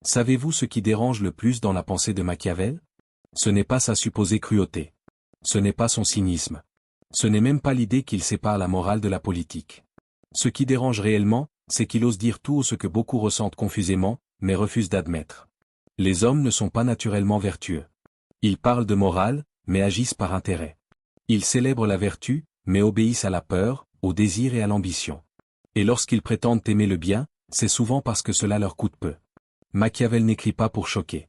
Savez-vous ce qui dérange le plus dans la pensée de Machiavel? Ce n'est pas sa supposée cruauté. Ce n'est pas son cynisme. Ce n'est même pas l'idée qu'il sépare la morale de la politique. Ce qui dérange réellement, c'est qu'il ose dire tout ce que beaucoup ressentent confusément, mais refusent d'admettre. Les hommes ne sont pas naturellement vertueux. Ils parlent de morale, mais agissent par intérêt. Ils célèbrent la vertu, mais obéissent à la peur, au désir et à l'ambition. Et lorsqu'ils prétendent aimer le bien, c'est souvent parce que cela leur coûte peu. Machiavel n'écrit pas pour choquer.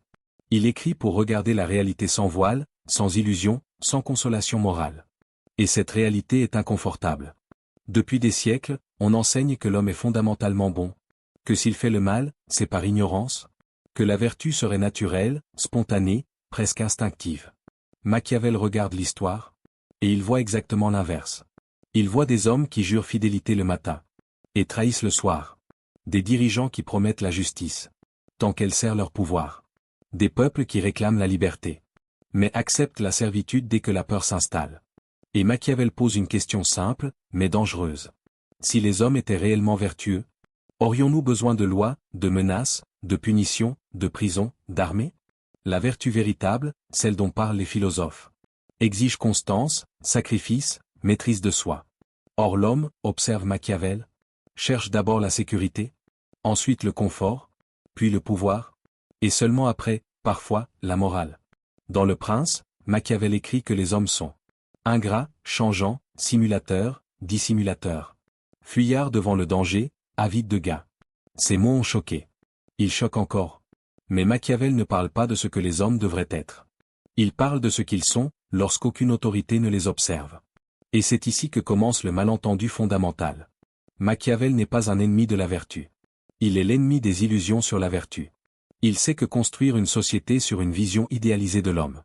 Il écrit pour regarder la réalité sans voile, sans illusion, sans consolation morale. Et cette réalité est inconfortable. Depuis des siècles, on enseigne que l'homme est fondamentalement bon, que s'il fait le mal, c'est par ignorance, que la vertu serait naturelle, spontanée, presque instinctive. Machiavel regarde l'histoire, et il voit exactement l'inverse. Il voit des hommes qui jurent fidélité le matin, et trahissent le soir. Des dirigeants qui promettent la justice, tant qu'elle sert leur pouvoir. Des peuples qui réclament la liberté, mais acceptent la servitude dès que la peur s'installe. Et Machiavel pose une question simple, mais dangereuse. Si les hommes étaient réellement vertueux, aurions-nous besoin de lois, de menaces, de punitions, de prisons, d'armées? La vertu véritable, celle dont parlent les philosophes, exige constance, sacrifice, maîtrise de soi. Or l'homme, observe Machiavel, cherche d'abord la sécurité, ensuite le confort, puis le pouvoir, et seulement après, parfois, la morale. Dans Le Prince, Machiavel écrit que les hommes sont ingrats, changeants, simulateurs, dissimulateurs. Fuyards devant le danger, avides de gain. Ces mots ont choqué. Ils choquent encore. Mais Machiavel ne parle pas de ce que les hommes devraient être. Il parle de ce qu'ils sont, lorsqu'aucune autorité ne les observe. Et c'est ici que commence le malentendu fondamental. Machiavel n'est pas un ennemi de la vertu. Il est l'ennemi des illusions sur la vertu. Il sait que construire une société sur une vision idéalisée de l'homme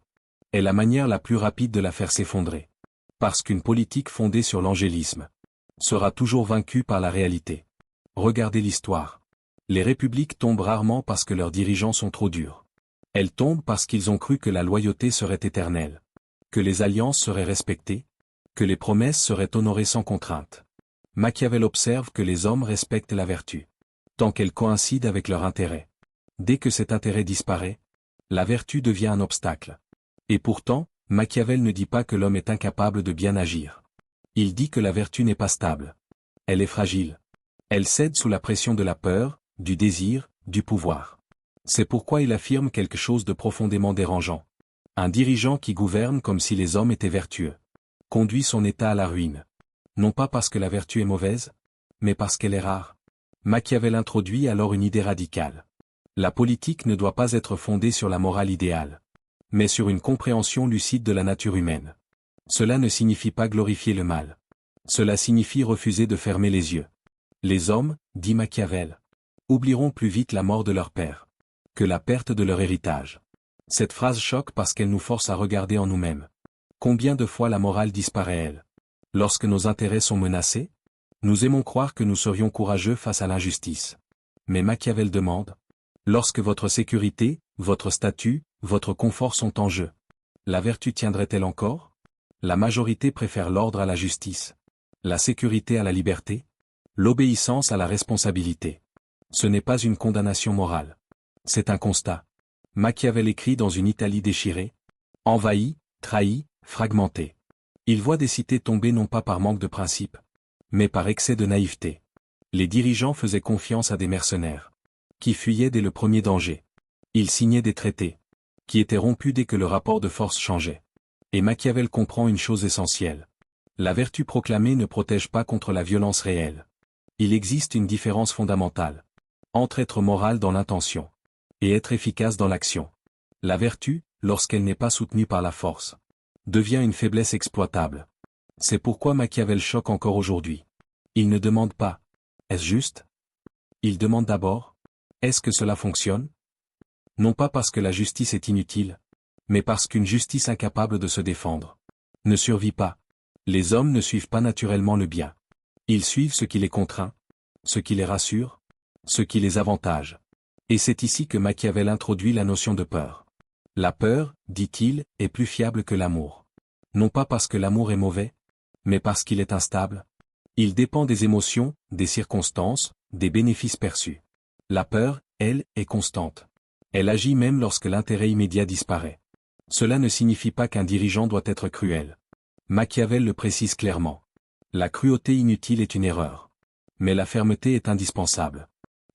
est la manière la plus rapide de la faire s'effondrer. Parce qu'une politique fondée sur l'angélisme sera toujours vaincue par la réalité. Regardez l'histoire. Les républiques tombent rarement parce que leurs dirigeants sont trop durs. Elles tombent parce qu'ils ont cru que la loyauté serait éternelle, que les alliances seraient respectées, que les promesses seraient honorées sans contrainte. Machiavel observe que les hommes respectent la vertu, tant qu'elle coïncide avec leur intérêt. Dès que cet intérêt disparaît, la vertu devient un obstacle. Et pourtant, Machiavel ne dit pas que l'homme est incapable de bien agir. Il dit que la vertu n'est pas stable. Elle est fragile. Elle cède sous la pression de la peur, du désir, du pouvoir. C'est pourquoi il affirme quelque chose de profondément dérangeant. Un dirigeant qui gouverne comme si les hommes étaient vertueux conduit son État à la ruine. Non pas parce que la vertu est mauvaise, mais parce qu'elle est rare. Machiavel introduit alors une idée radicale. La politique ne doit pas être fondée sur la morale idéale, mais sur une compréhension lucide de la nature humaine. Cela ne signifie pas glorifier le mal. Cela signifie refuser de fermer les yeux. Les hommes, dit Machiavel, oublieront plus vite la mort de leur père que la perte de leur héritage. Cette phrase choque parce qu'elle nous force à regarder en nous-mêmes. Combien de fois la morale disparaît-elle? Lorsque nos intérêts sont menacés? Nous aimons croire que nous serions courageux face à l'injustice. Mais Machiavel demande, lorsque votre sécurité, votre statut, votre confort sont en jeu, la vertu tiendrait-elle encore? La majorité préfère l'ordre à la justice, la sécurité à la liberté, l'obéissance à la responsabilité. Ce n'est pas une condamnation morale. C'est un constat. Machiavel écrit dans une Italie déchirée, envahie, trahie, fragmentée. Il voit des cités tomber non pas par manque de principes, mais par excès de naïveté. Les dirigeants faisaient confiance à des mercenaires, qui fuyaient dès le premier danger. Ils signaient des traités, qui étaient rompus dès que le rapport de force changeait. Et Machiavel comprend une chose essentielle. La vertu proclamée ne protège pas contre la violence réelle. Il existe une différence fondamentale entre être moral dans l'intention et être efficace dans l'action. La vertu, lorsqu'elle n'est pas soutenue par la force, devient une faiblesse exploitable. C'est pourquoi Machiavel choque encore aujourd'hui. Il ne demande pas « Est-ce juste ?» Il demande d'abord « Est-ce que cela fonctionne ?» Non pas parce que la justice est inutile, mais parce qu'une justice incapable de se défendre ne survit pas. Les hommes ne suivent pas naturellement le bien. Ils suivent ce qui les contraint, ce qui les rassure, ce qui les avantage. Et c'est ici que Machiavel introduit la notion de peur. La peur, dit-il, est plus fiable que l'amour. Non pas parce que l'amour est mauvais, mais parce qu'il est instable. Il dépend des émotions, des circonstances, des bénéfices perçus. La peur, elle, est constante. Elle agit même lorsque l'intérêt immédiat disparaît. Cela ne signifie pas qu'un dirigeant doit être cruel. Machiavel le précise clairement. La cruauté inutile est une erreur. Mais la fermeté est indispensable.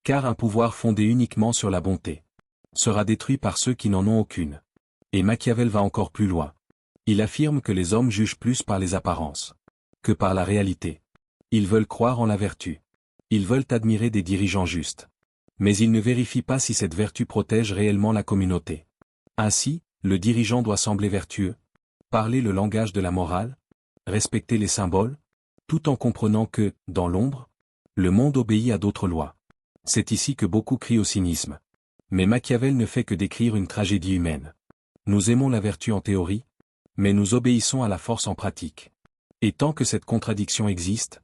Car un pouvoir fondé uniquement sur la bonté sera détruit par ceux qui n'en ont aucune. Et Machiavel va encore plus loin. Il affirme que les hommes jugent plus par les apparences que par la réalité. Ils veulent croire en la vertu. Ils veulent admirer des dirigeants justes. Mais ils ne vérifient pas si cette vertu protège réellement la communauté. Ainsi, le dirigeant doit sembler vertueux, parler le langage de la morale, respecter les symboles, tout en comprenant que, dans l'ombre, le monde obéit à d'autres lois. C'est ici que beaucoup crient au cynisme. Mais Machiavel ne fait que décrire une tragédie humaine. Nous aimons la vertu en théorie, mais nous obéissons à la force en pratique. Et tant que cette contradiction existe,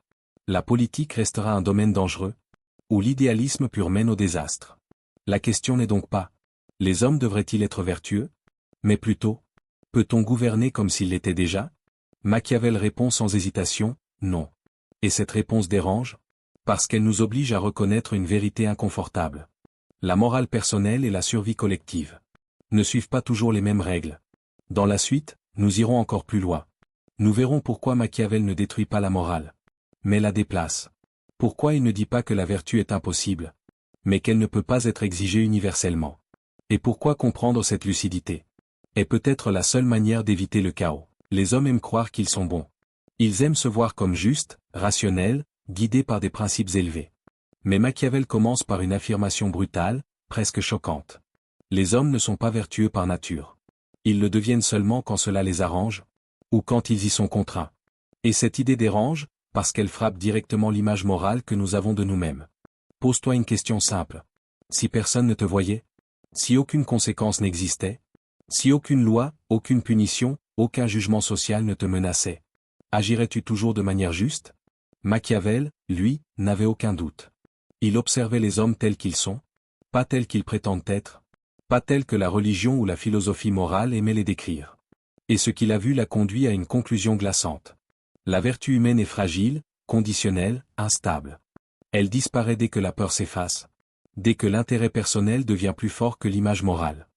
la politique restera un domaine dangereux, où l'idéalisme pur mène au désastre. La question n'est donc pas « les hommes devraient-ils être vertueux ?» mais plutôt « peut-on gouverner comme s'il l'était déjà ?» Machiavel répond sans hésitation « non ». Et cette réponse dérange, parce qu'elle nous oblige à reconnaître une vérité inconfortable. La morale personnelle et la survie collective ne suivent pas toujours les mêmes règles. Dans la suite, nous irons encore plus loin. Nous verrons pourquoi Machiavel ne détruit pas la morale, mais la déplace. Pourquoi il ne dit pas que la vertu est impossible, mais qu'elle ne peut pas être exigée universellement. Et pourquoi comprendre cette lucidité est peut-être la seule manière d'éviter le chaos. Les hommes aiment croire qu'ils sont bons. Ils aiment se voir comme justes, rationnels, guidés par des principes élevés. Mais Machiavel commence par une affirmation brutale, presque choquante. Les hommes ne sont pas vertueux par nature. Ils le deviennent seulement quand cela les arrange, ou quand ils y sont contraints. Et cette idée dérange, parce qu'elle frappe directement l'image morale que nous avons de nous-mêmes. Pose-toi une question simple. Si personne ne te voyait, si aucune conséquence n'existait, si aucune loi, aucune punition, aucun jugement social ne te menaçait, agirais-tu toujours de manière juste? Machiavel, lui, n'avait aucun doute. Il observait les hommes tels qu'ils sont, pas tels qu'ils prétendent être, pas tels que la religion ou la philosophie morale aimait les décrire. Et ce qu'il a vu l'a conduit à une conclusion glaçante. La vertu humaine est fragile, conditionnelle, instable. Elle disparaît dès que la peur s'efface, dès que l'intérêt personnel devient plus fort que l'image morale.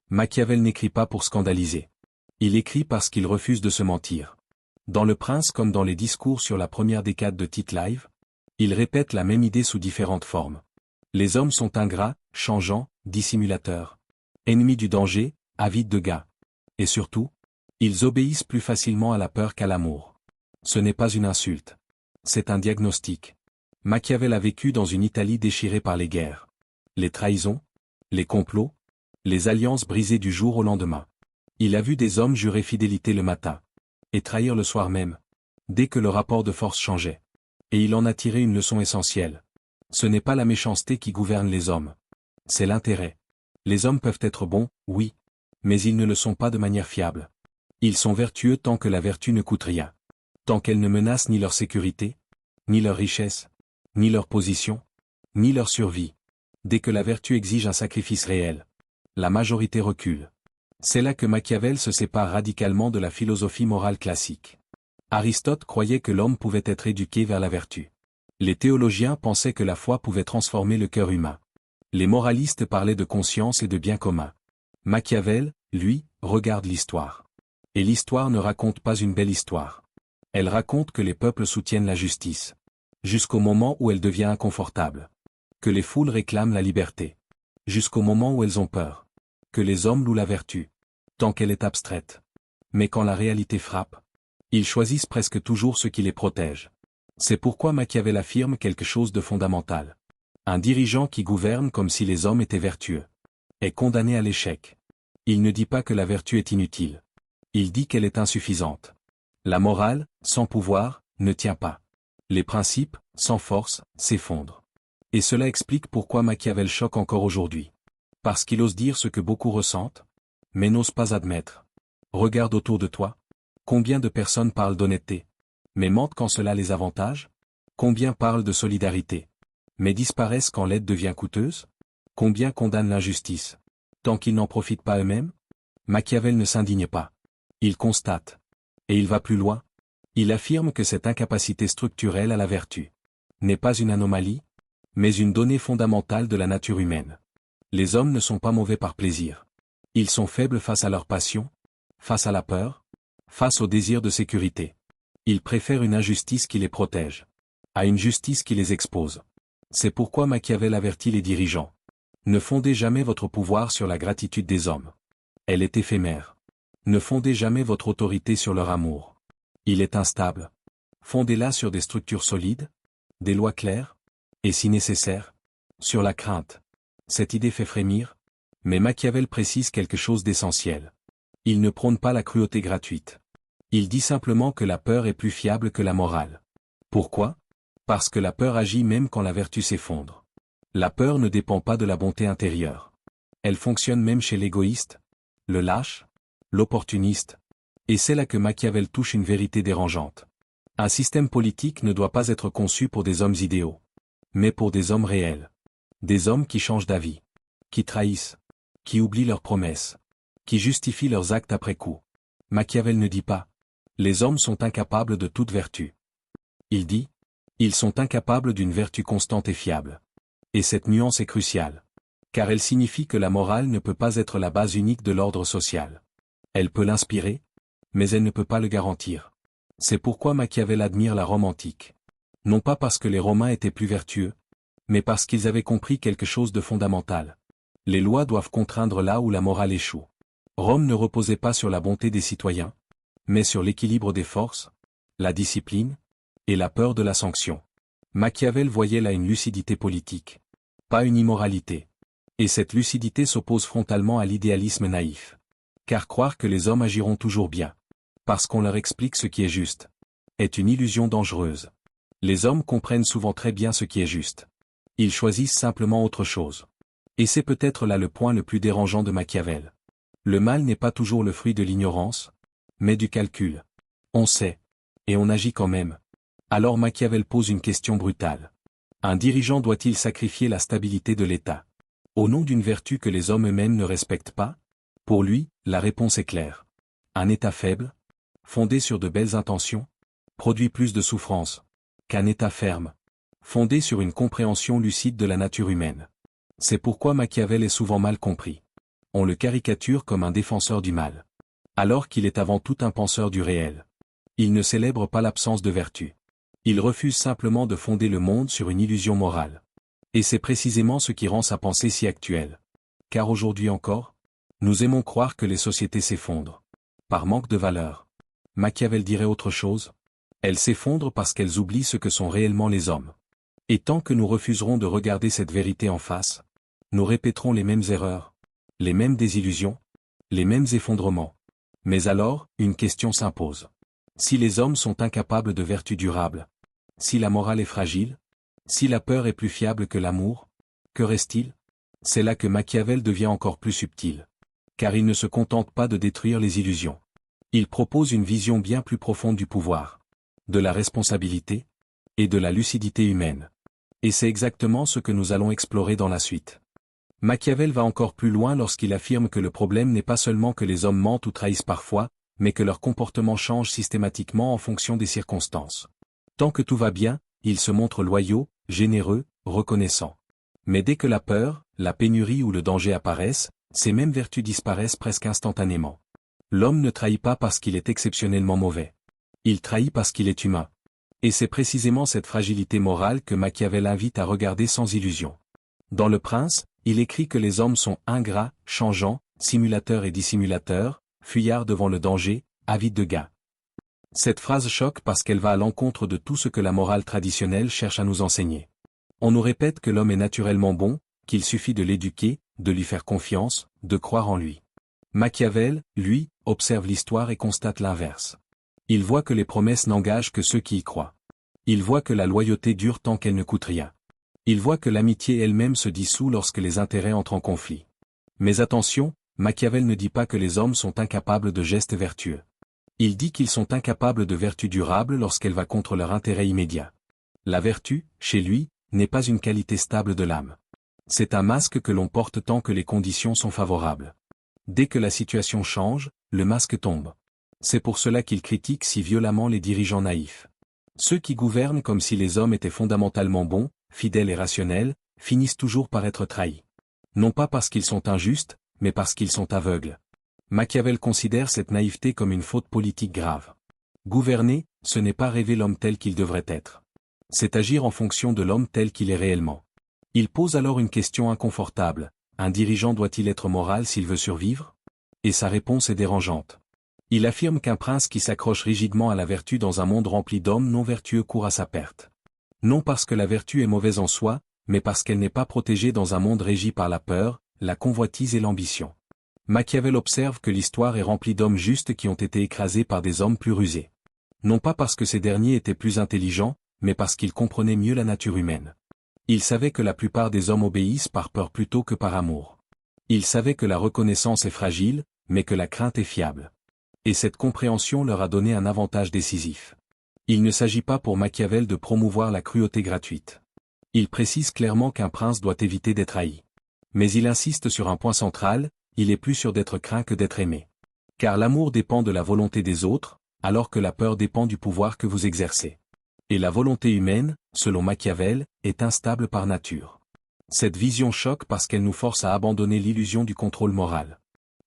Machiavel n'écrit pas pour scandaliser. Il écrit parce qu'il refuse de se mentir. Dans Le Prince comme dans les discours sur la première décade de Tite-Live, il répète la même idée sous différentes formes. Les hommes sont ingrats, changeants, dissimulateurs, ennemis du danger, avides de gain. Et surtout, ils obéissent plus facilement à la peur qu'à l'amour. Ce n'est pas une insulte. C'est un diagnostic. Machiavel a vécu dans une Italie déchirée par les guerres, les trahisons, les complots, les alliances brisées du jour au lendemain. Il a vu des hommes jurer fidélité le matin, et trahir le soir même, dès que le rapport de force changeait. Et il en a tiré une leçon essentielle. Ce n'est pas la méchanceté qui gouverne les hommes. C'est l'intérêt. Les hommes peuvent être bons, oui, mais ils ne le sont pas de manière fiable. Ils sont vertueux tant que la vertu ne coûte rien. Tant qu'elle ne menace ni leur sécurité, ni leur richesse, ni leur position, ni leur survie. Dès que la vertu exige un sacrifice réel, la majorité recule. C'est là que Machiavel se sépare radicalement de la philosophie morale classique. Aristote croyait que l'homme pouvait être éduqué vers la vertu. Les théologiens pensaient que la foi pouvait transformer le cœur humain. Les moralistes parlaient de conscience et de bien commun. Machiavel, lui, regarde l'histoire. Et l'histoire ne raconte pas une belle histoire. Elle raconte que les peuples soutiennent la justice, jusqu'au moment où elle devient inconfortable. Que les foules réclament la liberté, jusqu'au moment où elles ont peur. Que les hommes louent la vertu, tant qu'elle est abstraite. Mais quand la réalité frappe, ils choisissent presque toujours ce qui les protège. C'est pourquoi Machiavel affirme quelque chose de fondamental. Un dirigeant qui gouverne comme si les hommes étaient vertueux est condamné à l'échec. Il ne dit pas que la vertu est inutile. Il dit qu'elle est insuffisante. La morale, sans pouvoir, ne tient pas. Les principes, sans force, s'effondrent. Et cela explique pourquoi Machiavel choque encore aujourd'hui. Parce qu'il ose dire ce que beaucoup ressentent, mais n'ose pas admettre. Regarde autour de toi. Combien de personnes parlent d'honnêteté, mais mentent quand cela les avantage? Combien parlent de solidarité, mais disparaissent quand l'aide devient coûteuse? Combien condamnent l'injustice, tant qu'ils n'en profitent pas eux-mêmes? Machiavel ne s'indigne pas. Il constate. Et il va plus loin. Il affirme que cette incapacité structurelle à la vertu n'est pas une anomalie, mais une donnée fondamentale de la nature humaine. Les hommes ne sont pas mauvais par plaisir. Ils sont faibles face à leur passion, face à la peur, face au désir de sécurité. Ils préfèrent une injustice qui les protège à une justice qui les expose. C'est pourquoi Machiavel avertit les dirigeants. Ne fondez jamais votre pouvoir sur la gratitude des hommes. Elle est éphémère. Ne fondez jamais votre autorité sur leur amour. Il est instable. Fondez-la sur des structures solides, des lois claires, et si nécessaire, sur la crainte. Cette idée fait frémir, mais Machiavel précise quelque chose d'essentiel. Il ne prône pas la cruauté gratuite. Il dit simplement que la peur est plus fiable que la morale. Pourquoi ? Parce que la peur agit même quand la vertu s'effondre. La peur ne dépend pas de la bonté intérieure. Elle fonctionne même chez l'égoïste, le lâche, l'opportuniste, et c'est là que Machiavel touche une vérité dérangeante. Un système politique ne doit pas être conçu pour des hommes idéaux, mais pour des hommes réels. Des hommes qui changent d'avis, qui trahissent, qui oublient leurs promesses, qui justifient leurs actes après coup. Machiavel ne dit pas « Les hommes sont incapables de toute vertu ». Il dit « Ils sont incapables d'une vertu constante et fiable ». Et cette nuance est cruciale, car elle signifie que la morale ne peut pas être la base unique de l'ordre social. Elle peut l'inspirer, mais elle ne peut pas le garantir. C'est pourquoi Machiavel admire la Rome antique. Non pas parce que les Romains étaient plus vertueux, mais parce qu'ils avaient compris quelque chose de fondamental. Les lois doivent contraindre là où la morale échoue. Rome ne reposait pas sur la bonté des citoyens, mais sur l'équilibre des forces, la discipline, et la peur de la sanction. Machiavel voyait là une lucidité politique, pas une immoralité. Et cette lucidité s'oppose frontalement à l'idéalisme naïf. Car croire que les hommes agiront toujours bien, parce qu'on leur explique ce qui est juste, est une illusion dangereuse. Les hommes comprennent souvent très bien ce qui est juste. Ils choisissent simplement autre chose. Et c'est peut-être là le point le plus dérangeant de Machiavel. Le mal n'est pas toujours le fruit de l'ignorance, mais du calcul. On sait, et on agit quand même. Alors Machiavel pose une question brutale. Un dirigeant doit-il sacrifier la stabilité de l'État au nom d'une vertu que les hommes eux-mêmes ne respectent pas? Pour lui, la réponse est claire. Un État faible, fondé sur de belles intentions, produit plus de souffrance qu'un État ferme, fondé sur une compréhension lucide de la nature humaine. C'est pourquoi Machiavel est souvent mal compris. On le caricature comme un défenseur du mal, alors qu'il est avant tout un penseur du réel. Il ne célèbre pas l'absence de vertu. Il refuse simplement de fonder le monde sur une illusion morale. Et c'est précisément ce qui rend sa pensée si actuelle. Car aujourd'hui encore, nous aimons croire que les sociétés s'effondrent, par manque de valeur. Machiavel dirait autre chose. Elles s'effondrent parce qu'elles oublient ce que sont réellement les hommes. Et tant que nous refuserons de regarder cette vérité en face, nous répéterons les mêmes erreurs, les mêmes désillusions, les mêmes effondrements. Mais alors, une question s'impose. Si les hommes sont incapables de vertu durable, si la morale est fragile, si la peur est plus fiable que l'amour, que reste-t-il? C'est là que Machiavel devient encore plus subtil. Car il ne se contente pas de détruire les illusions. Il propose une vision bien plus profonde du pouvoir, de la responsabilité, et de la lucidité humaine. Et c'est exactement ce que nous allons explorer dans la suite. Machiavel va encore plus loin lorsqu'il affirme que le problème n'est pas seulement que les hommes mentent ou trahissent parfois, mais que leur comportement change systématiquement en fonction des circonstances. Tant que tout va bien, ils se montrent loyaux, généreux, reconnaissants. Mais dès que la peur, la pénurie ou le danger apparaissent, ces mêmes vertus disparaissent presque instantanément. L'homme ne trahit pas parce qu'il est exceptionnellement mauvais. Il trahit parce qu'il est humain. Et c'est précisément cette fragilité morale que Machiavel invite à regarder sans illusion. Dans Le Prince, il écrit que les hommes sont ingrats, changeants, simulateurs et dissimulateurs, fuyards devant le danger, avides de gain. Cette phrase choque parce qu'elle va à l'encontre de tout ce que la morale traditionnelle cherche à nous enseigner. On nous répète que l'homme est naturellement bon, qu'il suffit de l'éduquer, de lui faire confiance, de croire en lui. Machiavel, lui, observe l'histoire et constate l'inverse. Il voit que les promesses n'engagent que ceux qui y croient. Il voit que la loyauté dure tant qu'elle ne coûte rien. Il voit que l'amitié elle-même se dissout lorsque les intérêts entrent en conflit. Mais attention, Machiavel ne dit pas que les hommes sont incapables de gestes vertueux. Il dit qu'ils sont incapables de vertu durable lorsqu'elle va contre leur intérêt immédiat. La vertu, chez lui, n'est pas une qualité stable de l'âme. C'est un masque que l'on porte tant que les conditions sont favorables. Dès que la situation change, le masque tombe. C'est pour cela qu'il critique si violemment les dirigeants naïfs. Ceux qui gouvernent comme si les hommes étaient fondamentalement bons, fidèles et rationnels, finissent toujours par être trahis. Non pas parce qu'ils sont injustes, mais parce qu'ils sont aveugles. Machiavel considère cette naïveté comme une faute politique grave. Gouverner, ce n'est pas rêver l'homme tel qu'il devrait être. C'est agir en fonction de l'homme tel qu'il est réellement. Il pose alors une question inconfortable. Un dirigeant doit-il être moral s'il veut survivre? Et sa réponse est dérangeante. Il affirme qu'un prince qui s'accroche rigidement à la vertu dans un monde rempli d'hommes non vertueux court à sa perte. Non parce que la vertu est mauvaise en soi, mais parce qu'elle n'est pas protégée dans un monde régi par la peur, la convoitise et l'ambition. Machiavel observe que l'histoire est remplie d'hommes justes qui ont été écrasés par des hommes plus rusés. Non pas parce que ces derniers étaient plus intelligents, mais parce qu'ils comprenaient mieux la nature humaine. Il savait que la plupart des hommes obéissent par peur plutôt que par amour. Il savait que la reconnaissance est fragile, mais que la crainte est fiable. Et cette compréhension leur a donné un avantage décisif. Il ne s'agit pas pour Machiavel de promouvoir la cruauté gratuite. Il précise clairement qu'un prince doit éviter d'être haï. Mais il insiste sur un point central, il est plus sûr d'être craint que d'être aimé. Car l'amour dépend de la volonté des autres, alors que la peur dépend du pouvoir que vous exercez. Et la volonté humaine, selon Machiavel, est instable par nature. Cette vision choque parce qu'elle nous force à abandonner l'illusion du contrôle moral.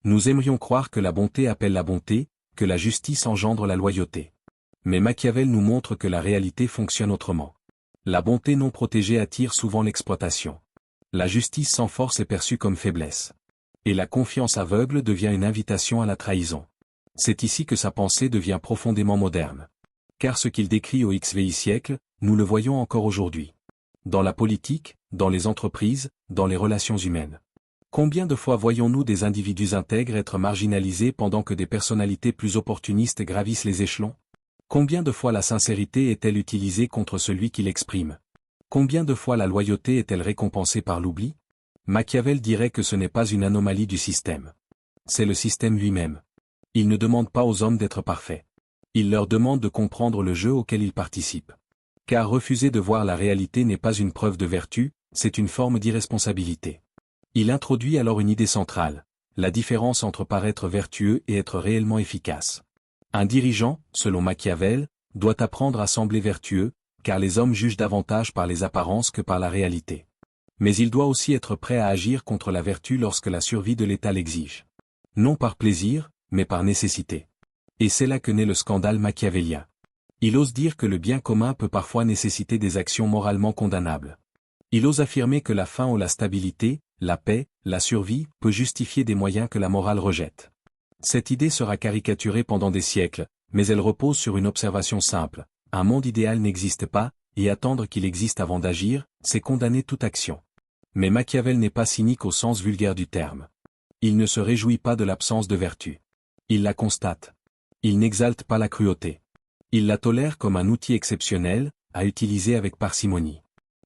Nous aimerions croire que la bonté appelle la bonté, que la justice engendre la loyauté. Mais Machiavel nous montre que la réalité fonctionne autrement. La bonté non protégée attire souvent l'exploitation. La justice sans force est perçue comme faiblesse. Et la confiance aveugle devient une invitation à la trahison. C'est ici que sa pensée devient profondément moderne. Car ce qu'il décrit au XVI siècle, nous le voyons encore aujourd'hui. Dans la politique, dans les entreprises, dans les relations humaines. Combien de fois voyons-nous des individus intègres être marginalisés pendant que des personnalités plus opportunistes gravissent les échelons? Combien de fois la sincérité est-elle utilisée contre celui qui l'exprime? Combien de fois la loyauté est-elle récompensée par l'oubli? Machiavel dirait que ce n'est pas une anomalie du système. C'est le système lui-même. Il ne demande pas aux hommes d'être parfaits. Il leur demande de comprendre le jeu auquel ils participent. Car refuser de voir la réalité n'est pas une preuve de vertu, c'est une forme d'irresponsabilité. Il introduit alors une idée centrale, la différence entre paraître vertueux et être réellement efficace. Un dirigeant, selon Machiavel, doit apprendre à sembler vertueux, car les hommes jugent davantage par les apparences que par la réalité. Mais il doit aussi être prêt à agir contre la vertu lorsque la survie de l'État l'exige. Non par plaisir, mais par nécessité. Et c'est là que naît le scandale machiavélien. Il ose dire que le bien commun peut parfois nécessiter des actions moralement condamnables. Il ose affirmer que la faim ou la stabilité, la paix, la survie, peut justifier des moyens que la morale rejette. Cette idée sera caricaturée pendant des siècles, mais elle repose sur une observation simple. Un monde idéal n'existe pas, et attendre qu'il existe avant d'agir, c'est condamner toute action. Mais Machiavel n'est pas cynique au sens vulgaire du terme. Il ne se réjouit pas de l'absence de vertu. Il la constate. Il n'exalte pas la cruauté. Il la tolère comme un outil exceptionnel, à utiliser avec parcimonie.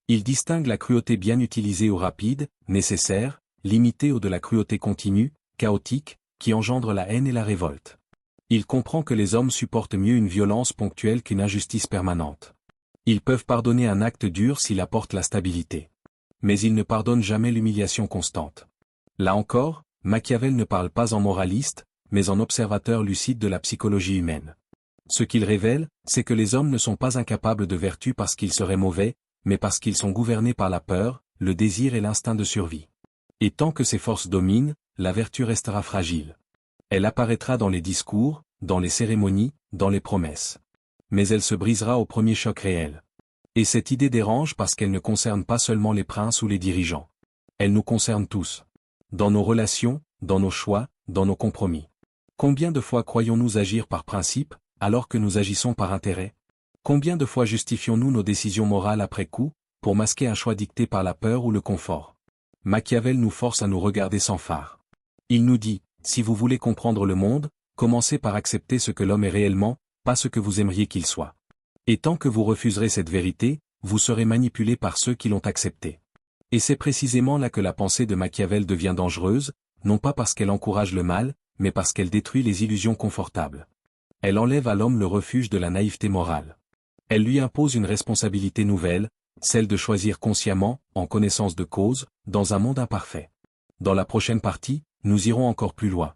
Il distingue la cruauté bien utilisée ou rapide, nécessaire, limitée ou de la cruauté continue, chaotique, qui engendre la haine et la révolte. Il comprend que les hommes supportent mieux une violence ponctuelle qu'une injustice permanente. Ils peuvent pardonner un acte dur s'il apporte la stabilité. Mais ils ne pardonnent jamais l'humiliation constante. Là encore, Machiavel ne parle pas en moraliste, mais en observateur lucide de la psychologie humaine. Ce qu'il révèle, c'est que les hommes ne sont pas incapables de vertu parce qu'ils seraient mauvais, mais parce qu'ils sont gouvernés par la peur, le désir et l'instinct de survie. Et tant que ces forces dominent, la vertu restera fragile. Elle apparaîtra dans les discours, dans les cérémonies, dans les promesses. Mais elle se brisera au premier choc réel. Et cette idée dérange parce qu'elle ne concerne pas seulement les princes ou les dirigeants. Elle nous concerne tous. Dans nos relations, dans nos choix, dans nos compromis. Combien de fois croyons-nous agir par principe, alors que nous agissons par intérêt? Combien de fois justifions-nous nos décisions morales après coup, pour masquer un choix dicté par la peur ou le confort? Machiavel nous force à nous regarder sans phare. Il nous dit, si vous voulez comprendre le monde, commencez par accepter ce que l'homme est réellement, pas ce que vous aimeriez qu'il soit. Et tant que vous refuserez cette vérité, vous serez manipulé par ceux qui l'ont acceptée. Et c'est précisément là que la pensée de Machiavel devient dangereuse, non pas parce qu'elle encourage le mal, mais parce qu'elle détruit les illusions confortables. Elle enlève à l'homme le refuge de la naïveté morale. Elle lui impose une responsabilité nouvelle, celle de choisir consciemment, en connaissance de cause, dans un monde imparfait. Dans la prochaine partie, nous irons encore plus loin.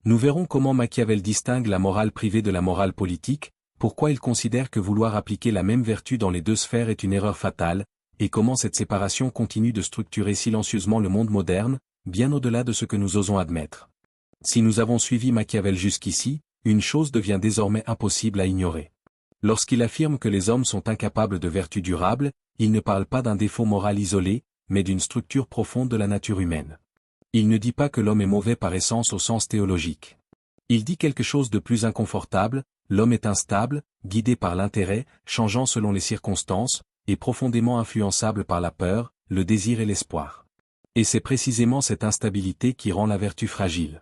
Nous verrons comment Machiavel distingue la morale privée de la morale politique, pourquoi il considère que vouloir appliquer la même vertu dans les deux sphères est une erreur fatale, et comment cette séparation continue de structurer silencieusement le monde moderne, bien au-delà de ce que nous osons admettre. Si nous avons suivi Machiavel jusqu'ici, une chose devient désormais impossible à ignorer. Lorsqu'il affirme que les hommes sont incapables de vertus durables, il ne parle pas d'un défaut moral isolé, mais d'une structure profonde de la nature humaine. Il ne dit pas que l'homme est mauvais par essence au sens théologique. Il dit quelque chose de plus inconfortable: l'homme est instable, guidé par l'intérêt, changeant selon les circonstances, et profondément influençable par la peur, le désir et l'espoir. Et c'est précisément cette instabilité qui rend la vertu fragile.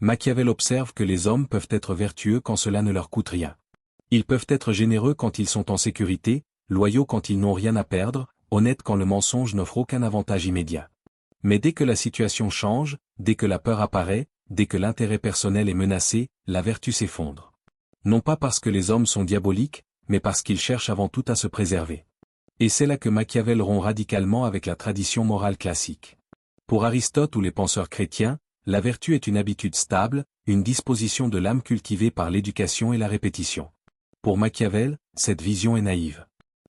Machiavel observe que les hommes peuvent être vertueux quand cela ne leur coûte rien. Ils peuvent être généreux quand ils sont en sécurité, loyaux quand ils n'ont rien à perdre, honnêtes quand le mensonge n'offre aucun avantage immédiat. Mais dès que la situation change, dès que la peur apparaît, dès que l'intérêt personnel est menacé, la vertu s'effondre. Non pas parce que les hommes sont diaboliques, mais parce qu'ils cherchent avant tout à se préserver. Et c'est là que Machiavel rompt radicalement avec la tradition morale classique. Pour Aristote ou les penseurs chrétiens, la vertu est une habitude stable, une disposition de l'âme cultivée par l'éducation et la répétition. Pour Machiavel, cette vision est naïve.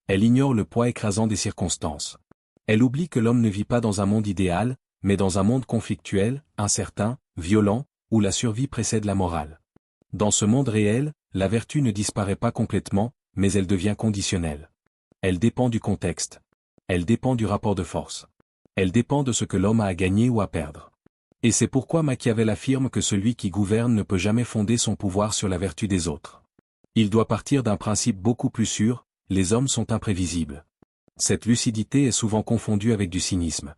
Elle ignore le poids écrasant des circonstances. Elle oublie que l'homme ne vit pas dans un monde idéal, mais dans un monde conflictuel, incertain, violent, où la survie précède la morale. Dans ce monde réel, la vertu ne disparaît pas complètement, mais elle devient conditionnelle. Elle dépend du contexte. Elle dépend du rapport de force. Elle dépend de ce que l'homme a à gagner ou à perdre. Et c'est pourquoi Machiavel affirme que celui qui gouverne ne peut jamais fonder son pouvoir sur la vertu des autres. Il doit partir d'un principe beaucoup plus sûr: les hommes sont imprévisibles. Cette lucidité est souvent confondue avec du cynisme.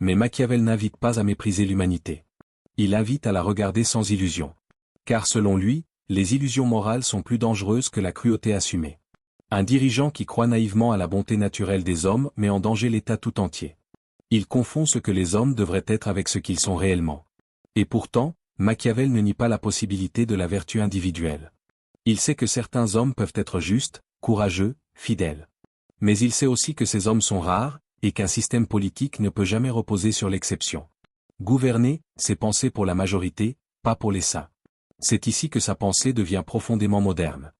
Mais Machiavel n'invite pas à mépriser l'humanité. Il invite à la regarder sans illusion. Car selon lui, les illusions morales sont plus dangereuses que la cruauté assumée. Un dirigeant qui croit naïvement à la bonté naturelle des hommes met en danger l'État tout entier. Il confond ce que les hommes devraient être avec ce qu'ils sont réellement. Et pourtant, Machiavel ne nie pas la possibilité de la vertu individuelle. Il sait que certains hommes peuvent être justes, courageux, fidèles. Mais il sait aussi que ces hommes sont rares, et qu'un système politique ne peut jamais reposer sur l'exception. Gouverner, c'est penser pour la majorité, pas pour les saints. C'est ici que sa pensée devient profondément moderne.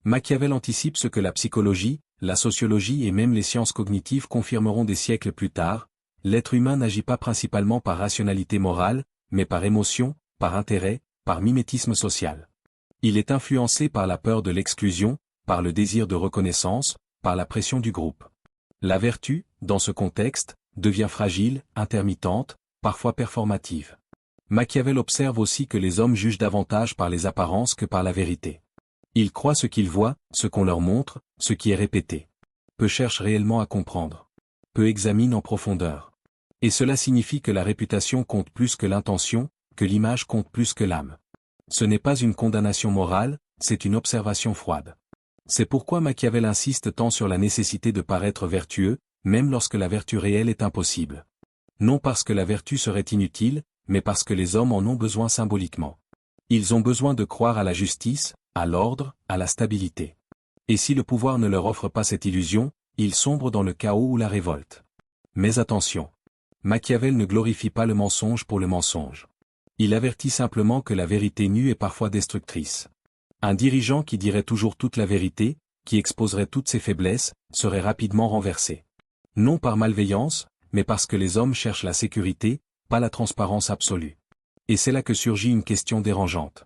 Machiavel anticipe ce que la psychologie, la sociologie et même les sciences cognitives confirmeront des siècles plus tard: l'être humain n'agit pas principalement par rationalité morale, mais par émotion, par intérêt, par mimétisme social. Il est influencé par la peur de l'exclusion, par le désir de reconnaissance, par la pression du groupe. La vertu, dans ce contexte, devient fragile, intermittente, parfois performative. Machiavel observe aussi que les hommes jugent davantage par les apparences que par la vérité. Ils croient ce qu'ils voient, ce qu'on leur montre, ce qui est répété. Peu cherchent réellement à comprendre. Peu examinent en profondeur. Et cela signifie que la réputation compte plus que l'intention, que l'image compte plus que l'âme. Ce n'est pas une condamnation morale, c'est une observation froide. C'est pourquoi Machiavel insiste tant sur la nécessité de paraître vertueux, même lorsque la vertu réelle est impossible. Non parce que la vertu serait inutile, mais parce que les hommes en ont besoin symboliquement. Ils ont besoin de croire à la justice, à l'ordre, à la stabilité. Et si le pouvoir ne leur offre pas cette illusion, ils sombrent dans le chaos ou la révolte. Mais attention! Machiavel ne glorifie pas le mensonge pour le mensonge. Il avertit simplement que la vérité nue est parfois destructrice. Un dirigeant qui dirait toujours toute la vérité, qui exposerait toutes ses faiblesses, serait rapidement renversé. Non par malveillance, mais parce que les hommes cherchent la sécurité, pas la transparence absolue. Et c'est là que surgit une question dérangeante.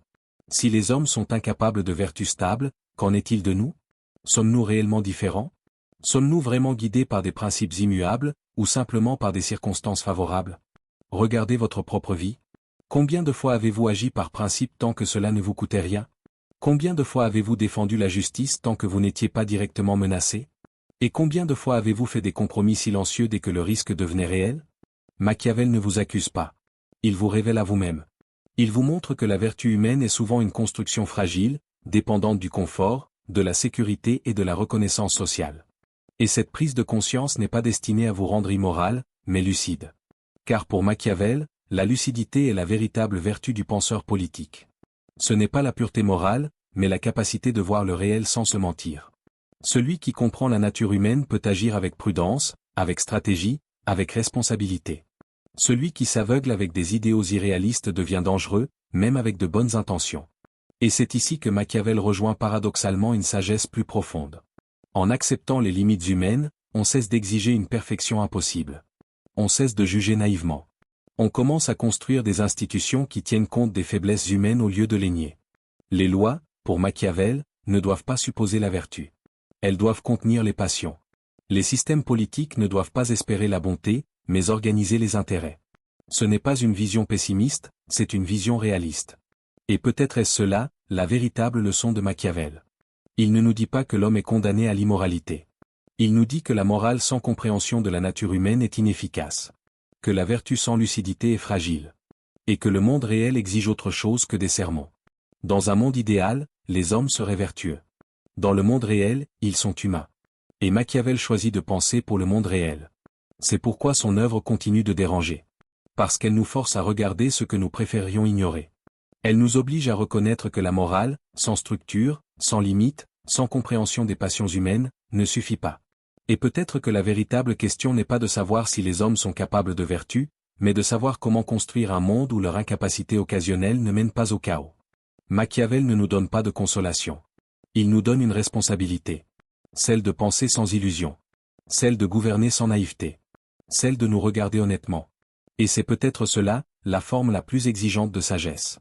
Si les hommes sont incapables de vertu stable, qu'en est-il de nous? Sommes-nous réellement différents? Sommes-nous vraiment guidés par des principes immuables, ou simplement par des circonstances favorables? Regardez votre propre vie. Combien de fois avez-vous agi par principe tant que cela ne vous coûtait rien? Combien de fois avez-vous défendu la justice tant que vous n'étiez pas directement menacé? Et combien de fois avez-vous fait des compromis silencieux dès que le risque devenait réel? Machiavel ne vous accuse pas. Il vous révèle à vous-même. Il vous montre que la vertu humaine est souvent une construction fragile, dépendante du confort, de la sécurité et de la reconnaissance sociale. Et cette prise de conscience n'est pas destinée à vous rendre immoral, mais lucide. Car pour Machiavel, la lucidité est la véritable vertu du penseur politique. Ce n'est pas la pureté morale, mais la capacité de voir le réel sans se mentir. Celui qui comprend la nature humaine peut agir avec prudence, avec stratégie, avec responsabilité. Celui qui s'aveugle avec des idéaux irréalistes devient dangereux, même avec de bonnes intentions. Et c'est ici que Machiavel rejoint paradoxalement une sagesse plus profonde. En acceptant les limites humaines, On cesse d'exiger une perfection impossible. On cesse de juger naïvement. On commence à construire des institutions qui tiennent compte des faiblesses humaines au lieu de les nier. Les lois, pour Machiavel, ne doivent pas supposer la vertu. Elles doivent contenir les passions. Les systèmes politiques ne doivent pas espérer la bonté, mais organiser les intérêts. Ce n'est pas une vision pessimiste, c'est une vision réaliste. Et peut-être est-ce cela, la véritable leçon de Machiavel. Il ne nous dit pas que l'homme est condamné à l'immoralité. Il nous dit que la morale sans compréhension de la nature humaine est inefficace. Que la vertu sans lucidité est fragile. Et que le monde réel exige autre chose que des sermons. Dans un monde idéal, les hommes seraient vertueux. Dans le monde réel, ils sont humains. Et Machiavel choisit de penser pour le monde réel. C'est pourquoi son œuvre continue de déranger. Parce qu'elle nous force à regarder ce que nous préférions ignorer. Elle nous oblige à reconnaître que la morale, sans structure, sans limite, sans compréhension des passions humaines, ne suffit pas. Et peut-être que la véritable question n'est pas de savoir si les hommes sont capables de vertu, mais de savoir comment construire un monde où leur incapacité occasionnelle ne mène pas au chaos. Machiavel ne nous donne pas de consolation. Il nous donne une responsabilité. Celle de penser sans illusion. Celle de gouverner sans naïveté. Celle de nous regarder honnêtement. Et c'est peut-être cela, la forme la plus exigeante de sagesse.